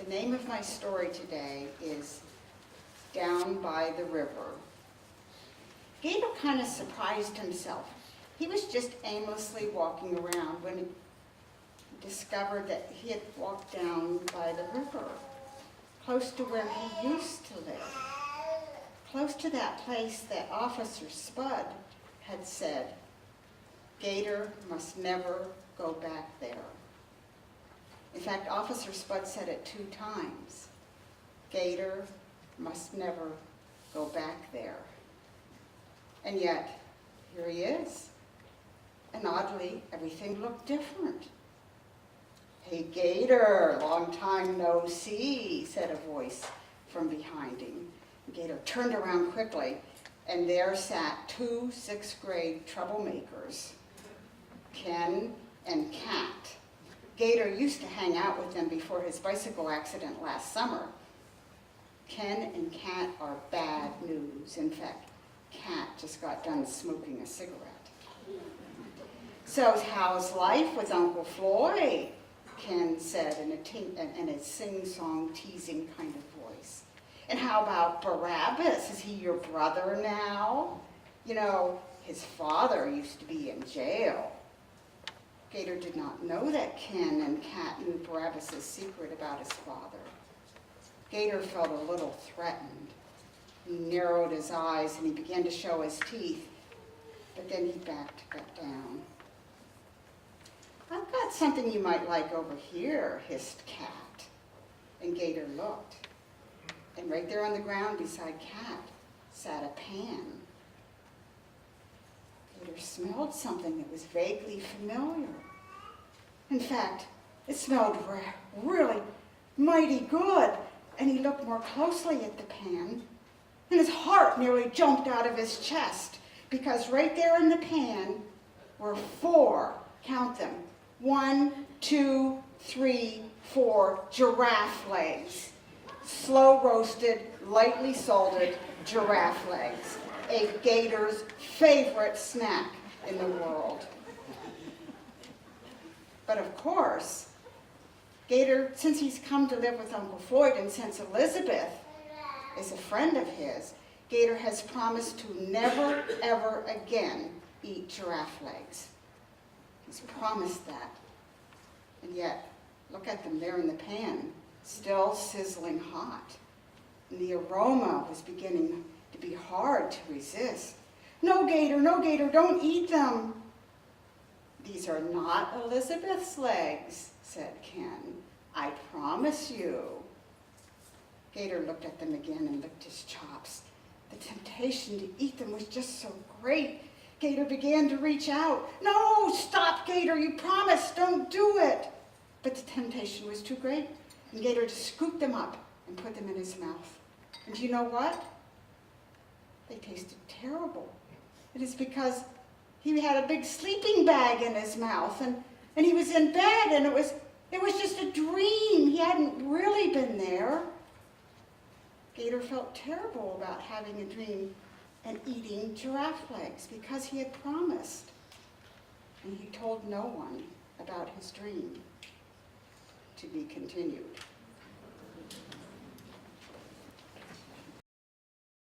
The name of my story today is Down by the River. Gator kind of surprised himself. He was just aimlessly walking around when he discovered that he had walked down by the river, close to where he used to live, close to that place that Officer Spud had said, Gator must never go back there. In fact, Officer Spud said it 2 times. Gator must never go back there. And yet, here he is. And oddly, everything looked different. Hey, Gator, long time no see, said a voice from behind him. Gator turned around quickly, and there sat 2 6th grade troublemakers, Ken and Kat. Gator used to hang out with them before his bicycle accident last summer. Ken and Kat are bad news. In fact, Kat just got done smoking a cigarette. So how's life with Uncle Floyd? Ken said in a sing-song, teasing kind of voice. And how about Barabbas? Is he your brother now? You know, his father used to be in jail. Gator did not know that Ken and Kat knew Barabbas' secret about his father. Gator felt a little threatened. He narrowed his eyes and he began to show his teeth, but then he backed down. I've got something you might like over here, hissed Kat. And Gator looked. And right there on the ground beside Kat sat a pan. Gator smelled something that was vaguely familiar. In fact, it smelled really mighty good. And he looked more closely at the pan, and his heart nearly jumped out of his chest, because right there in the pan were 4, count them, 1, 2, 3, 4 giraffe legs. Slow roasted, lightly salted giraffe legs, a Gator's favorite snack in the world. But of course, Gator, since he's come to live with Uncle Floyd and since Elizabeth is a friend of his, Gator has promised to never, ever again eat giraffe legs. He's promised that. And yet, look at them there in the pan, still sizzling hot. And the aroma was beginning to be hard to resist. No, Gator, don't eat them. These are not Elizabeth's legs, said Ken. I promise you. Gator looked at them again and licked his chops. The temptation to eat them was just so great. Gator began to reach out. No, stop, Gator, you promised, don't do it. But the temptation was too great, and Gator just scooped them up and put them in his mouth. And you know what? They tasted terrible. It is because he had a big sleeping bag in his mouth, and he was in bed, and it was just a dream. He hadn't really been there. Gator felt terrible about having a dream and eating giraffe legs because he had promised. And he told no one about his dream. To be continued.